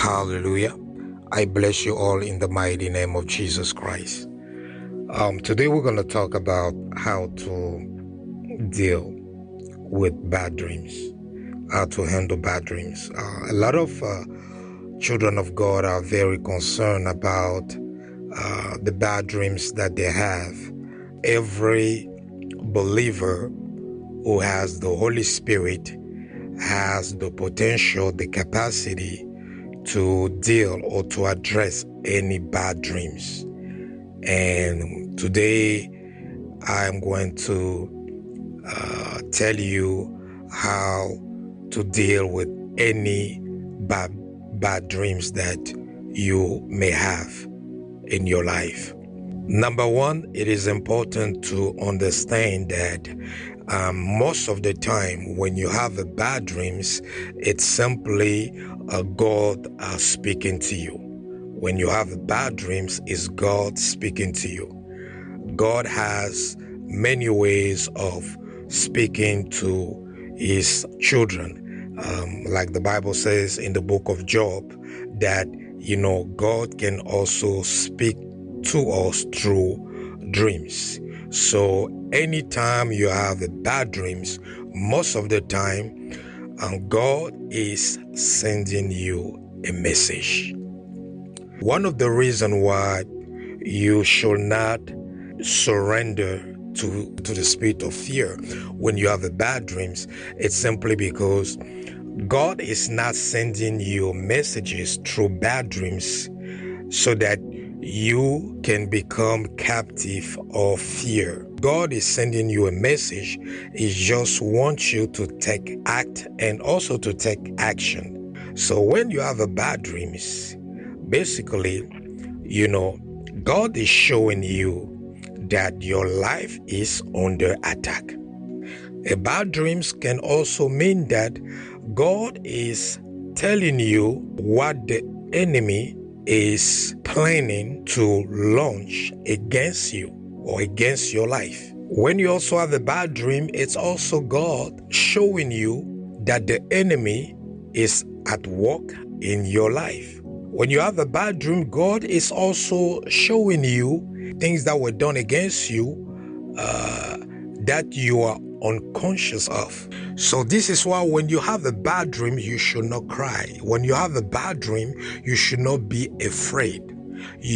Hallelujah. I bless you all in the mighty name of Jesus Christ. Today we're going to talk about how to deal with bad dreams, how to handle bad dreams. A lot of children of God are very concerned about the bad dreams that they have. Every believer who has the Holy Spirit has the potential, the capacity to deal or to address any bad dreams. And today I'm going to tell you how to deal with any bad dreams that you may have in your life. Number one, it is important to understand that most of the time when you have a bad dreams, it's simply God speaking to you. When you have bad dreams, it's God speaking to you. God has many ways of speaking to his children. Like the Bible says in the book of Job, that, God can also speak to us through dreams. So anytime you have a bad dreams, most of the time, God is sending you a message. One of the reasons why you should not surrender to the spirit of fear when you have a bad dreams, it's simply because God is not sending you messages through bad dreams so that you can become captive of fear. God is sending you a message. He just wants you to take act and also to take action. So when you have a bad dreams, basically, God is showing you that your life is under attack. A bad dreams can also mean that God is telling you what the enemy is planning to launch against you or against your life. When you also have a bad dream, it's also God showing you that the enemy is at work in your life. When you have a bad dream, God is also showing you things that were done against you that you are unconscious of. So this is why when you have a bad dream, you should not cry. When you have a bad dream, you should not be afraid.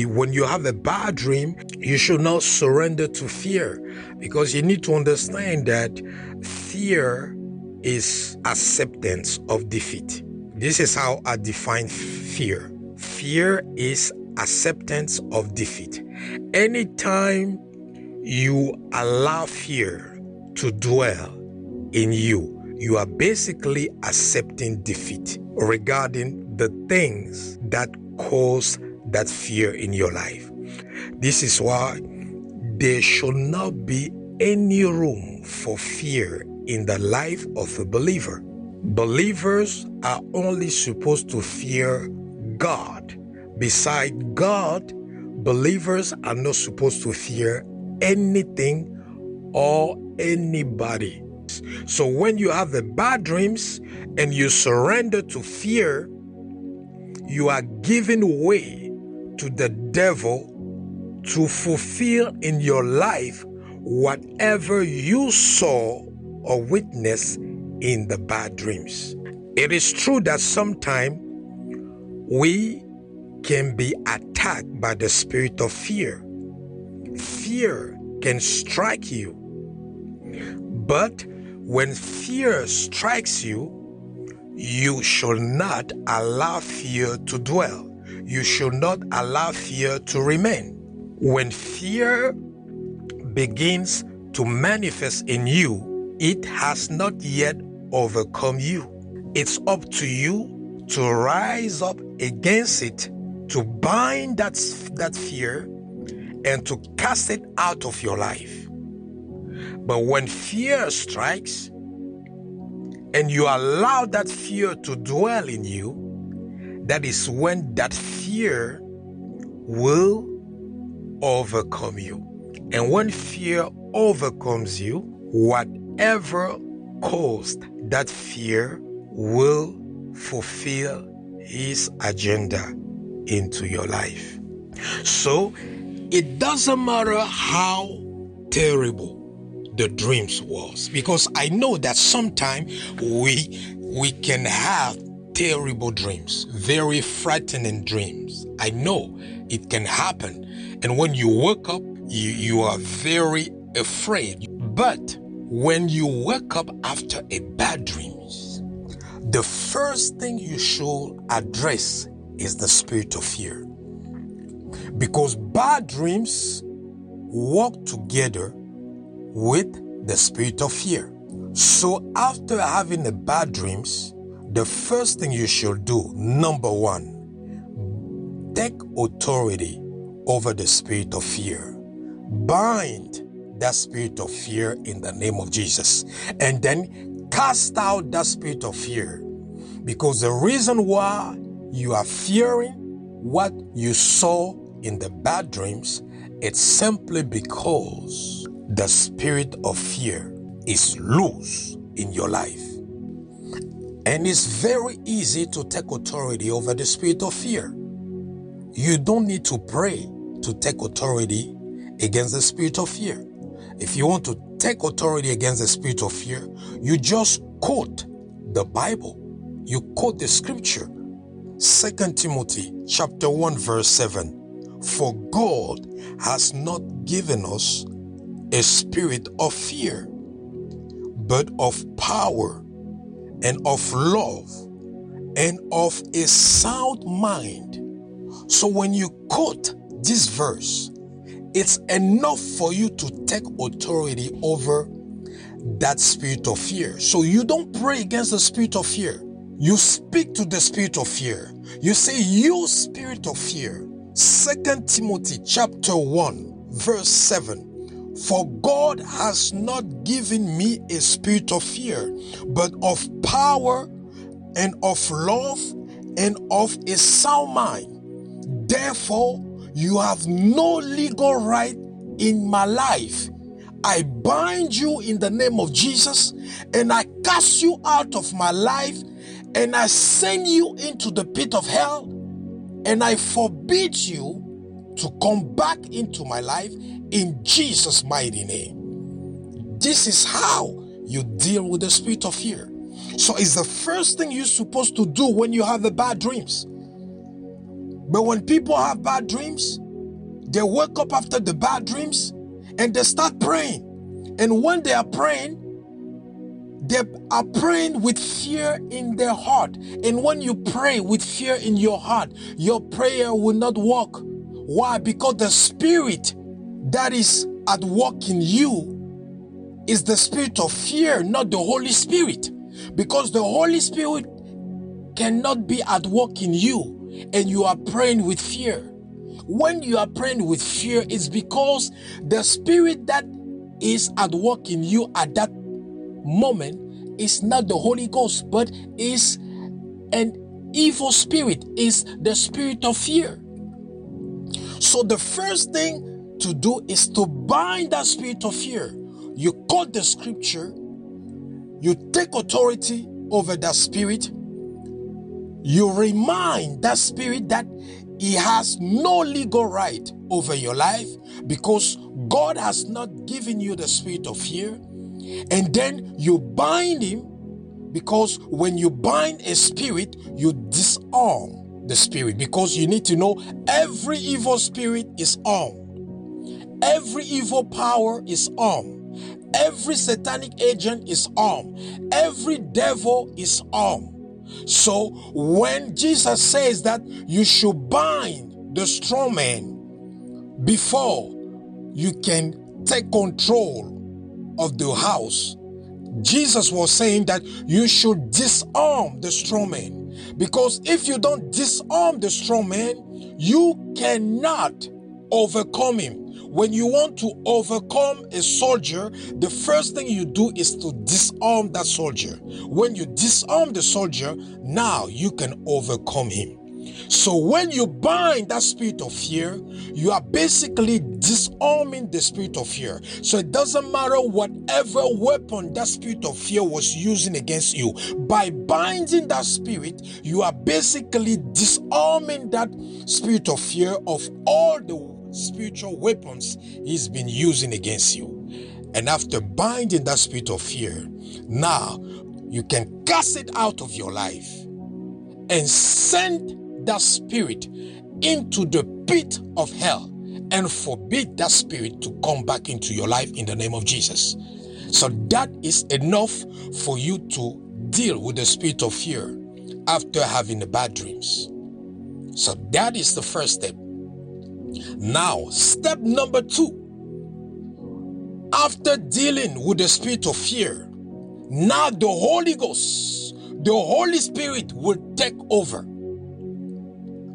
When you have a bad dream, you should not surrender to fear, because you need to understand that fear is acceptance of defeat. This is how I define fear. Fear is acceptance of defeat. Anytime you allow fear to dwell in you, you are basically accepting defeat regarding the things that cause that fear in your life. This is why there should not be any room for fear in the life of a believer. Believers are only supposed to fear God. Beside God, believers are not supposed to fear anything or anybody. So when you have the bad dreams and you surrender to fear, you are giving way to the devil to fulfill in your life whatever you saw or witnessed in the bad dreams. It is true that sometimes we can be attacked by the spirit of fear. Fear can strike you. But when fear strikes you, you should not allow fear to dwell. You should not allow fear to remain. When fear begins to manifest in you, it has not yet overcome you. It's up to you to rise up against it, to bind that fear and to cast it out of your life. But when fear strikes and you allow that fear to dwell in you, that is when that fear will overcome you. And when fear overcomes you, whatever caused that fear will fulfill his agenda into your life. So it doesn't matter how terrible the dreams was, because I know that sometimes we can have terrible dreams, very frightening dreams. I know it can happen, and when you wake up, you are very afraid. But when you wake up after a bad dreams, the first thing you should address is the spirit of fear, because bad dreams work together with the spirit of fear. So after having a bad dreams, the first thing you should do, number one, take authority over the spirit of fear. Bind that spirit of fear in the name of Jesus, and then cast out that spirit of fear, because the reason why you are fearing what you saw in the bad dreams, it's simply because the spirit of fear is loose in your life. And it's very easy to take authority over the spirit of fear. You don't need to pray to take authority against the spirit of fear. If you want to take authority against the spirit of fear, you just quote the Bible. You quote the scripture. 2 Timothy chapter 1 verse 7. For God has not given us a spirit of fear, but of power and of love and of a sound mind. So when you quote this verse, it's enough for you to take authority over that spirit of fear. So you don't pray against the spirit of fear. You speak to the spirit of fear. You say, you spirit of fear. 2 Timothy chapter 1 verse 7. For God has not given me a spirit of fear, but of power and of love and of a sound mind. Therefore, you have no legal right in my life. I bind you in the name of Jesus, and I cast you out of my life, and I send you into the pit of hell, and I forbid you to come back into my life in Jesus' mighty name. This is how you deal with the spirit of fear. So it's the first thing you're supposed to do when you have the bad dreams. But when people have bad dreams, they wake up after the bad dreams and they start praying. And when they are praying with fear in their heart. And when you pray with fear in your heart, your prayer will not work. Why? Because the spirit that is at work in you is the spirit of fear, not the Holy Spirit. Because the Holy Spirit cannot be at work in you and you are praying with fear. When you are praying with fear, it's because the spirit that is at work in you at that moment is not the Holy Ghost, but is an evil spirit, is the spirit of fear. So the first thing to do is to bind that spirit of fear. You quote the scripture, you take authority over that spirit, you remind that spirit that he has no legal right over your life because God has not given you the spirit of fear. And then you bind him, because when you bind a spirit, you disarm the spirit, because you need to know every evil spirit is armed. Every evil power is armed. Every satanic agent is armed. Every devil is armed. So when Jesus says that you should bind the strong man before you can take control of the house, Jesus was saying that you should disarm the strong man. Because if you don't disarm the strong man, you cannot overcome him. When you want to overcome a soldier, the first thing you do is to disarm that soldier. When you disarm the soldier, now you can overcome him. So when you bind that spirit of fear, you are basically disarming the spirit of fear. So it doesn't matter whatever weapon that spirit of fear was using against you. By binding that spirit, you are basically disarming that spirit of fear of all the spiritual weapons he's been using against you. And after binding that spirit of fear, now you can cast it out of your life and send that spirit into the pit of hell and forbid that spirit to come back into your life in the name of Jesus. So that is enough for you to deal with the spirit of fear after having the bad dreams. So that is the first step. Now, step number 2. After dealing with the spirit of fear, now the Holy Ghost, the Holy Spirit will take over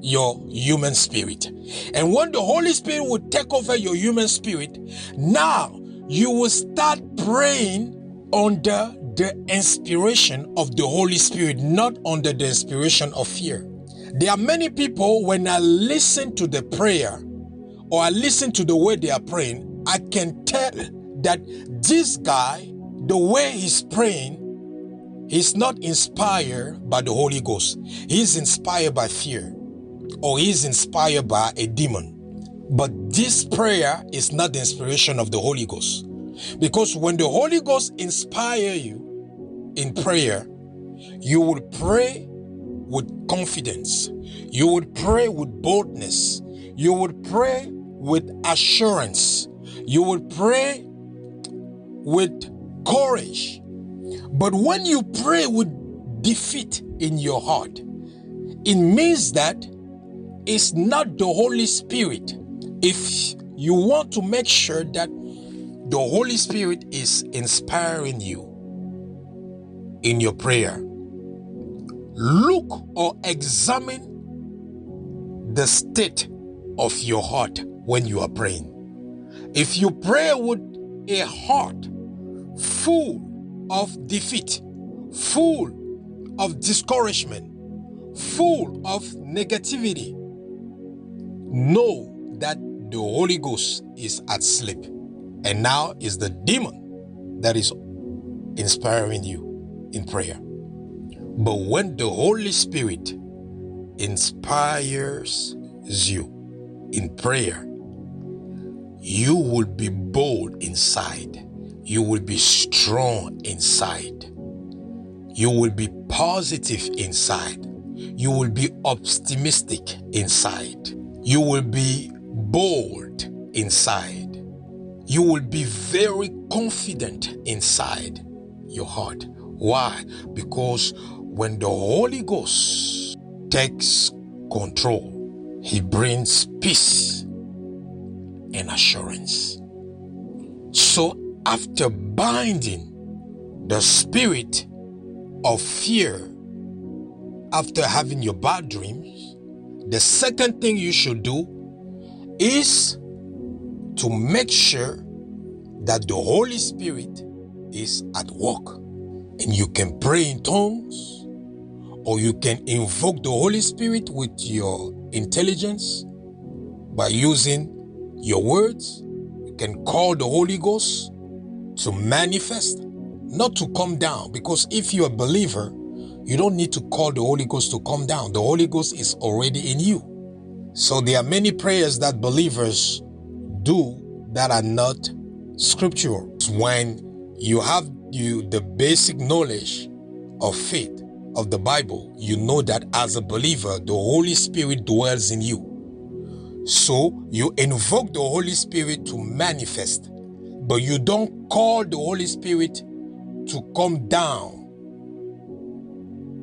your human spirit. And when the Holy Spirit will take over your human spirit, now you will start praying under the inspiration of the Holy Spirit, not under the inspiration of fear. There are many people, when I listen to the prayer or I listen to the way they are praying, I can tell that this guy, the way he's praying, he's not inspired by the Holy Ghost. He's inspired by fear, or he's inspired by a demon. But this prayer is not the inspiration of the Holy Ghost. Because when the Holy Ghost inspires you in prayer, you will pray with confidence. You will pray with boldness. You will pray with assurance. You will pray with courage. But when you pray with defeat in your heart, it means that it's not the Holy Spirit. If you want to make sure that the Holy Spirit is inspiring you in your prayer, look or examine the state of your heart when you are praying. If you pray with a heart full of defeat, full of discouragement, full of negativity, know that the Holy Ghost is asleep, and now is the demon that is inspiring you in prayer. But when the Holy Spirit inspires you in prayer, you will be bold inside. You will be strong inside. You will be positive inside. You will be optimistic inside. You will be bold inside. You will be very confident inside your heart. Why? Because when the Holy Ghost takes control, he brings peace and assurance. So after binding the spirit of fear, after having your bad dreams, the second thing you should do is to make sure that the Holy Spirit is at work. And you can pray in tongues, or you can invoke the Holy Spirit with your intelligence by using your words. You can call the Holy Ghost to manifest, not to come down, because if you're a believer, you don't need to call the Holy Ghost to come down. The Holy Ghost is already in you. So there are many prayers that believers do that are not scriptural. When you have the basic knowledge of faith of the Bible, you know that as a believer, the Holy Spirit dwells in you. So you invoke the Holy Spirit to manifest, but you don't call the Holy Spirit to come down,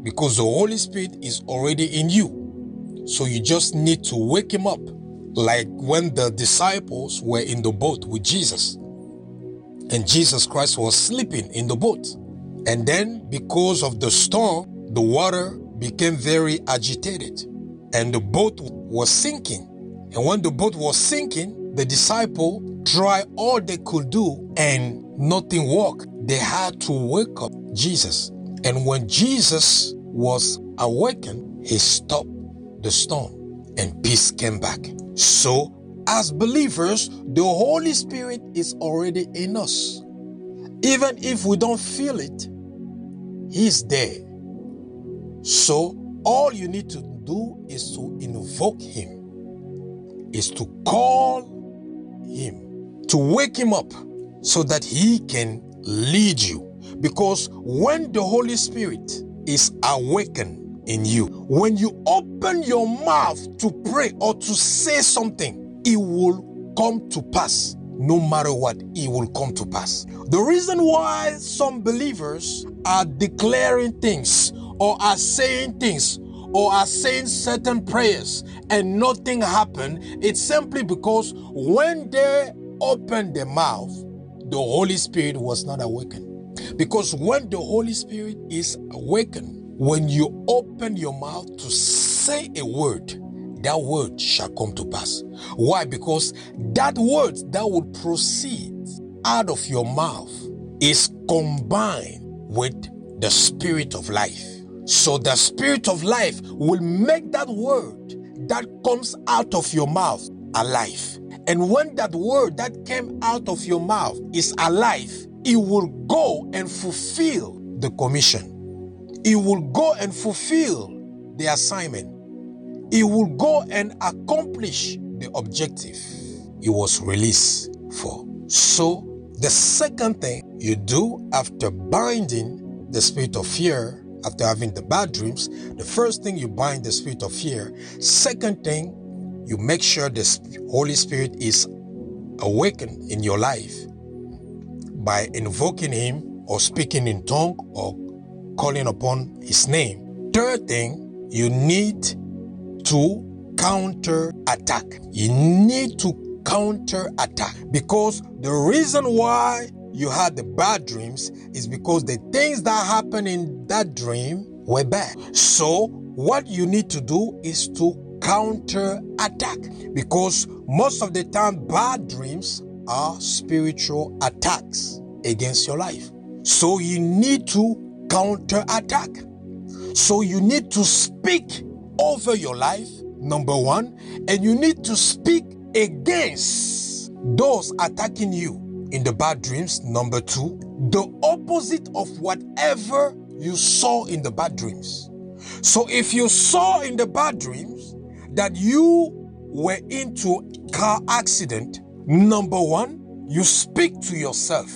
because the Holy Spirit is already in you. So you just need to wake him up, like when the disciples were in the boat with Jesus, and Jesus Christ was sleeping in the boat. And then because of the storm, the water became very agitated and the boat was sinking. And when the boat was sinking, the disciples tried all they could do and nothing worked. They had to wake up Jesus. And when Jesus was awakened, he stopped the storm, and peace came back. So, as believers, the Holy Spirit is already in us. Even if we don't feel it, He's there. So, all you need to do is to invoke Him, is to call Him, to wake Him up so that He can lead you. Because when the Holy Spirit is awakened in you, when you open your mouth to pray or to say something, it will come to pass. No matter what, it will come to pass. The reason why some believers are declaring things or are saying things or are saying certain prayers and nothing happened, it's simply because when they opened their mouth, the Holy Spirit was not awakened. Because when the Holy Spirit is awakened, when you open your mouth to say a word, that word shall come to pass. Why? Because that word that would proceed out of your mouth is combined with the Spirit of life. So the Spirit of life will make that word that comes out of your mouth alive. And when that word that came out of your mouth is alive, it will go and fulfill the commission. It will go and fulfill the assignment. It will go and accomplish the objective it was released for. So, the second thing you do after binding the spirit of fear, after having the bad dreams, the first thing you bind the spirit of fear. Second thing, you make sure the Holy Spirit is awakened in your life by invoking Him or speaking in tongue or calling upon His name. Third thing, you need to counter attack. You need to counter attack, because the reason why you had the bad dreams is because the things that happened in that dream were bad. So what you need to do is to counter attack, because most of the time bad dreams are spiritual attacks against your life. So you need to counter attack. So you need to speak over your life, number one, and you need to speak against those attacking you in the bad dreams, number two, the opposite of whatever you saw in the bad dreams. So if you saw in the bad dreams that you were into a car accident, number one, you speak to yourself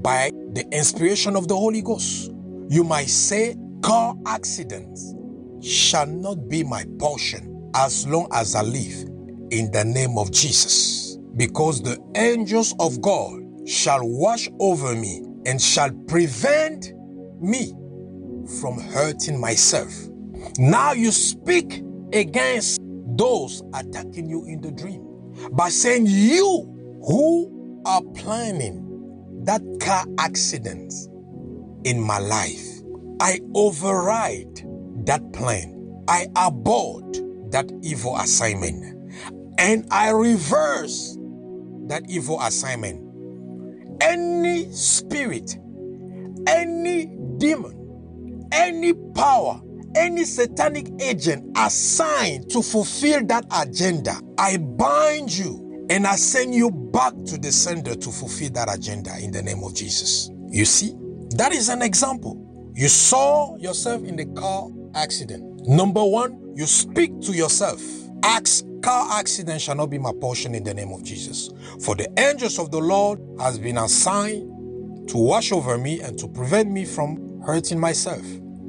by the inspiration of the Holy Ghost. You might say, car accidents shall not be my portion as long as I live, in the name of Jesus. Because the angels of God shall watch over me and shall prevent me from hurting myself. Now you speak against those attacking you in the dream by saying, you who are planning that car accident in my life, I override that plan. I abort that evil assignment, and I reverse that evil assignment. Any spirit, any demon, any power, any satanic agent assigned to fulfill that agenda, I bind you and I send you back to the sender to fulfill that agenda in the name of Jesus. You see, that is an example. You saw yourself in the car accident. Number one, you speak to yourself. Car accident shall not be my portion in the name of Jesus. For the angels of the Lord has been assigned to watch over me and to prevent me from hurting myself.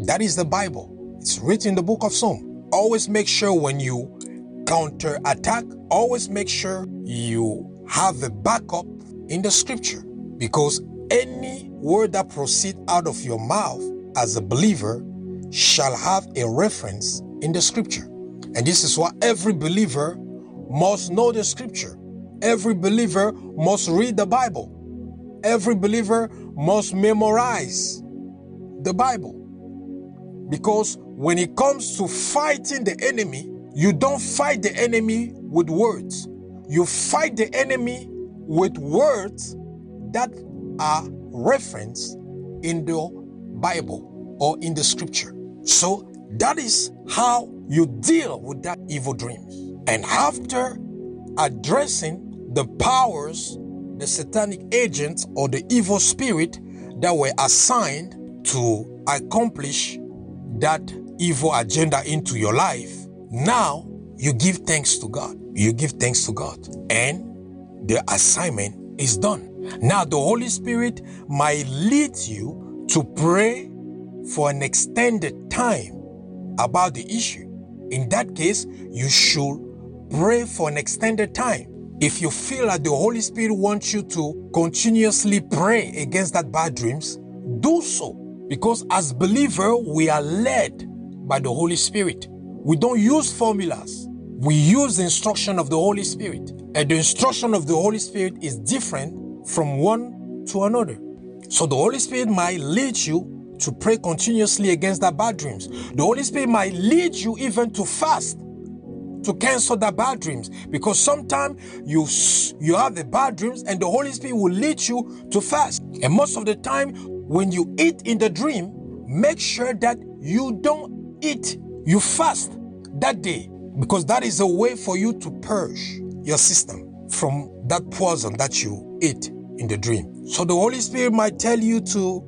That is the Bible. It's written in the book of Psalms. Always make sure when you counter attack, always make sure you have a backup in the scripture. Because any word that proceeds out of your mouth as a believer shall have a reference in the scripture. And this is why every believer must know the scripture. Every believer must read the Bible. Every believer must memorize the Bible. Because when it comes to fighting the enemy, you don't fight the enemy with words. You fight the enemy with words that are referenced in the Bible or in the scripture. So that is how you deal with that evil dreams. And after addressing the powers, the satanic agents or the evil spirit that were assigned to accomplish that evil agenda into your life, now you give thanks to God. You give thanks to God, and the assignment is done. Now the Holy Spirit might lead you to pray for an extended time about the issue. In that case, you should pray for an extended time. If you feel that the Holy Spirit wants you to continuously pray against that bad dreams, do so. Because as believers, we are led by the Holy Spirit. We don't use formulas. We use the instruction of the Holy Spirit. And the instruction of the Holy Spirit is different from one to another. So the Holy Spirit might lead you to pray continuously against that bad dreams. The Holy Spirit might lead you even to fast to cancel the bad dreams, because sometimes you have the bad dreams and the Holy Spirit will lead you to fast. And most of the time when you eat in the dream, make sure that you don't eat, you fast that day, because that is a way for you to purge your system from that poison that you ate in the dream. So the Holy Spirit might tell you to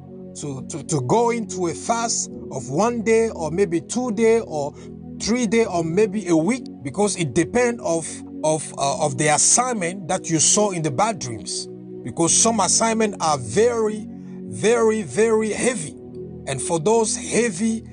go into a fast of 1 day or maybe 2 days or 3 days or maybe a week, because it depends of the assignment that you saw in the bad dreams. Because some assignments are very, very, very heavy, and for those heavy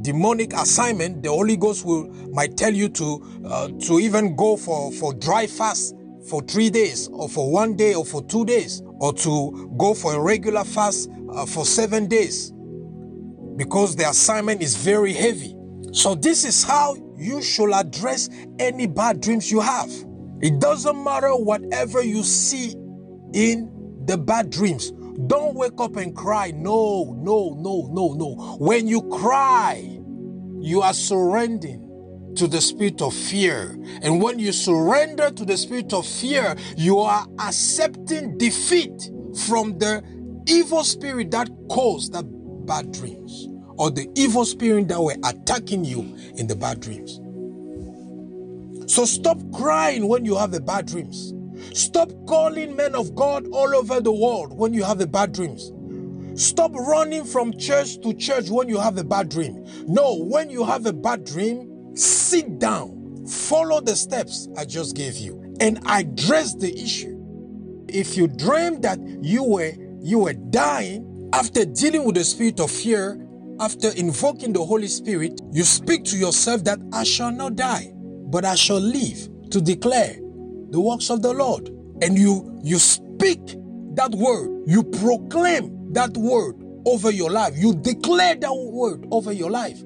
demonic assignment, the Holy Ghost might tell you to even go for dry fast for 3 days or for 1 day or for 2 days, or to go for a regular fast for 7 days, because the assignment is very heavy. So this is how you should address any bad dreams you have. It doesn't matter whatever you see in the bad dreams. Don't wake up and cry. No. When you cry, you are surrendering to the spirit of fear. And when you surrender to the spirit of fear, you are accepting defeat from the evil spirit that caused the bad dreams, or the evil spirit that were attacking you in the bad dreams. So stop crying when you have the bad dreams. Stop calling men of God all over the world when you have the bad dreams. Stop running from church to church when you have a bad dream. No, when you have a bad dream, sit down, follow the steps I just gave you, and address the issue. If you dream that you were dying, after dealing with the spirit of fear, after invoking the Holy Spirit, you speak to yourself that I shall not die, but I shall live to declare the works of the Lord. And you speak that word, you proclaim that word over your life, you declare that word over your life.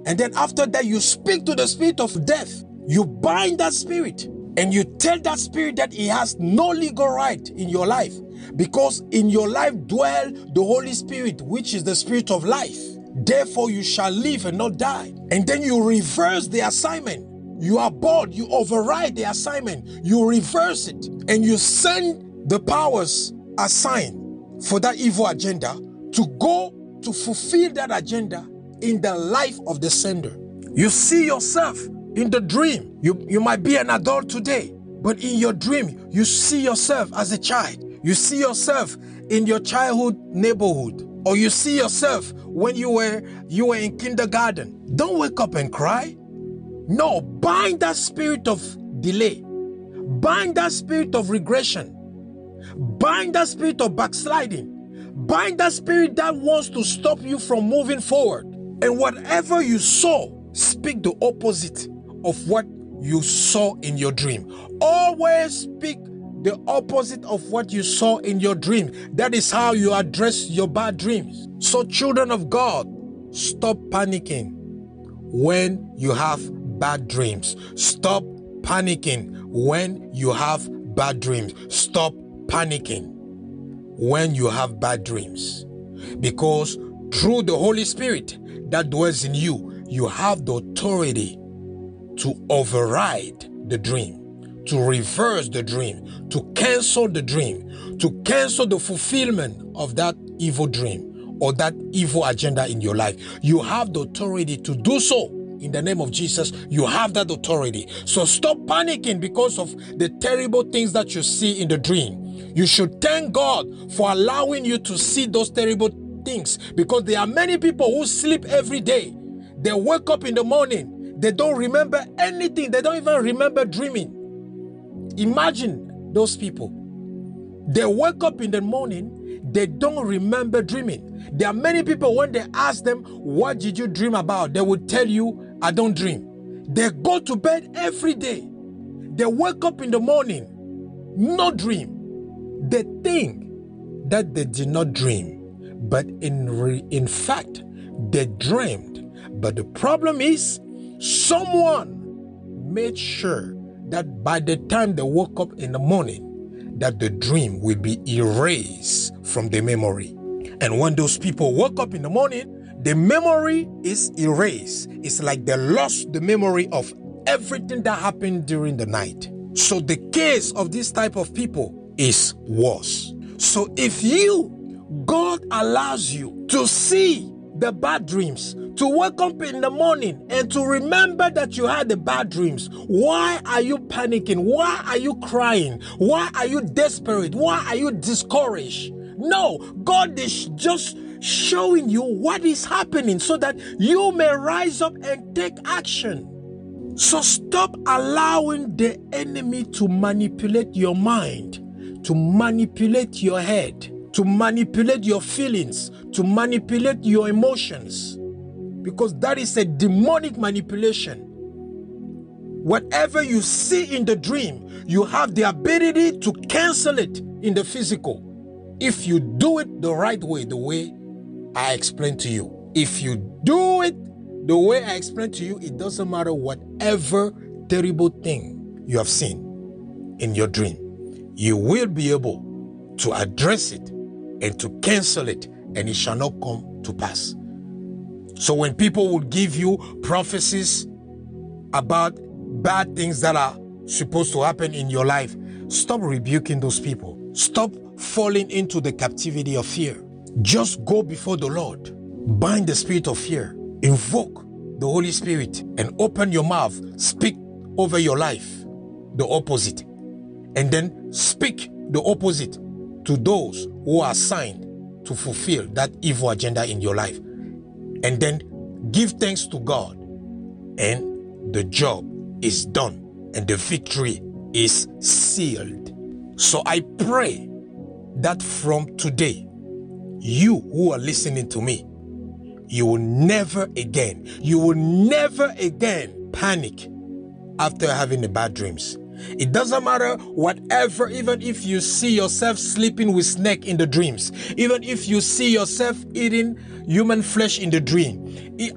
And then after that, you speak to the spirit of death. You bind that spirit and you tell that spirit that it has no legal right in your life, because in your life dwell the Holy Spirit, which is the spirit of life. Therefore you shall live and not die. And then you reverse the assignment. You abort, you override the assignment, you reverse it, and you send the powers assigned for that evil agenda to go to fulfill that agenda in the life of the sender. You see yourself in the dream. You might be an adult today, but in your dream, you see yourself as a child. You see yourself in your childhood neighborhood, or you see yourself when you were in kindergarten. Don't wake up and cry. No, bind that spirit of delay. Bind that spirit of regression. Bind that spirit of backsliding. Bind that spirit that wants to stop you from moving forward. And whatever you saw, speak the opposite of what you saw in your dream. Always speak the opposite of what you saw in your dream. That is how you address your bad dreams. So children of God, stop panicking when you have bad dreams. Stop panicking when you have bad dreams. Stop panicking when you have bad dreams. Because through the Holy Spirit that dwells in you, you have the authority to override the dream, to reverse the dream, to cancel the dream, to cancel the fulfillment of that evil dream or that evil agenda in your life. You have the authority to do so. In the name of Jesus, you have that authority. So stop panicking because of the terrible things that you see in the dream. You should thank God for allowing you to see those terrible things, because there are many people who sleep every day. They wake up in the morning, they don't remember anything. They don't even remember dreaming. Imagine those people. They wake up in the morning, they don't remember dreaming. There are many people, when they ask them, what did you dream about? They will tell you, I don't dream. They go to bed every day. They wake up in the morning, no dream. They think that they did not dream, but in fact, they dreamed. But the problem is, someone made sure that by the time they woke up in the morning, that the dream will be erased from the memory. And when those people woke up in the morning, the memory is erased. It's like they lost the memory of everything that happened during the night. So the case of this type of people is worse. So if God allows you to see the bad dreams, to wake up in the morning and to remember that you had the bad dreams, why are you panicking? Why are you crying? Why are you desperate? Why are you discouraged? No, God is just showing you what is happening so that you may rise up and take action. So stop allowing the enemy to manipulate your mind, to manipulate your head, to manipulate your feelings, to manipulate your emotions, because that is a demonic manipulation. Whatever you see in the dream, you have the ability to cancel it in the physical if you do it the right way, the way I explained to you. If you do it the way I explained to you, it doesn't matter whatever terrible thing you have seen in your dream, you will be able to address it and to cancel it, and it shall not come to pass. So when people will give you prophecies about bad things that are supposed to happen in your life, stop rebuking those people. Stop falling into the captivity of fear. Just go before the Lord. Bind the spirit of fear. Invoke the Holy Spirit and open your mouth. Speak over your life the opposite. And then speak the opposite to those who are assigned to fulfill that evil agenda in your life. And then give thanks to God, and the job is done and the victory is sealed. So I pray that from today, you who are listening to me, you will never again panic after having the bad dreams. It doesn't matter whatever, even if you see yourself sleeping with snake in the dreams, even if you see yourself eating human flesh in the dream.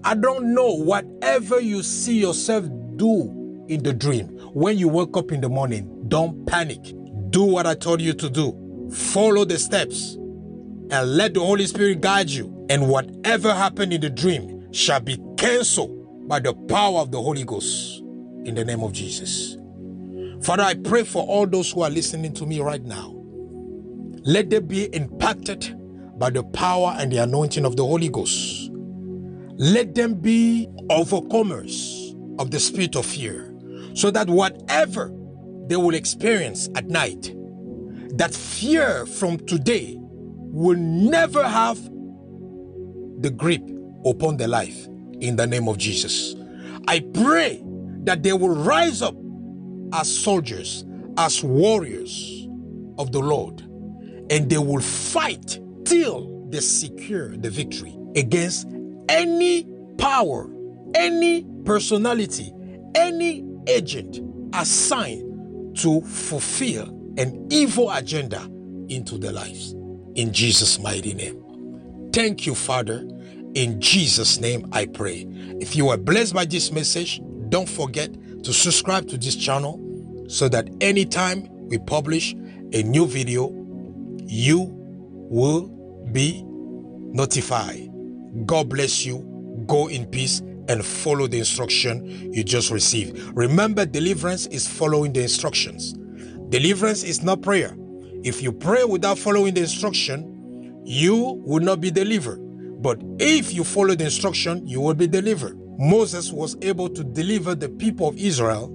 I don't know, whatever you see yourself do in the dream, when you wake up in the morning, don't panic. Do what I told you to do. Follow the steps and let the Holy Spirit guide you. And whatever happened in the dream shall be canceled by the power of the Holy Ghost in the name of Jesus. Father, I pray for all those who are listening to me right now. Let them be impacted by the power and the anointing of the Holy Ghost. Let them be overcomers of the spirit of fear, so that whatever they will experience at night, that fear from today will never have the grip upon their life in the name of Jesus. I pray that they will rise up as soldiers, as warriors of the Lord, and they will fight till they secure the victory against any power, any personality, any agent assigned to fulfill an evil agenda into their lives. In Jesus' mighty name. Thank you, Father. In Jesus' name I pray. If you are blessed by this message, don't forget to subscribe to this channel so that anytime we publish a new video, you will be notified. God bless you. Go in peace and follow the instruction you just received. Remember, deliverance is following the instructions. Deliverance is not prayer. If you pray without following the instruction, you will not be delivered. But if you follow the instruction, you will be delivered. Moses was able to deliver the people of Israel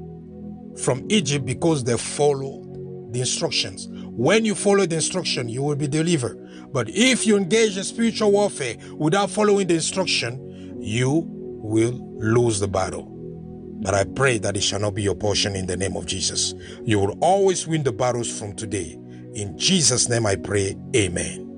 from Egypt because they followed the instructions. When you follow the instruction, you will be delivered. But if you engage in spiritual warfare without following the instruction, you will lose the battle. But I pray that it shall not be your portion in the name of Jesus. You will always win the battles from today. In Jesus' name I pray, amen.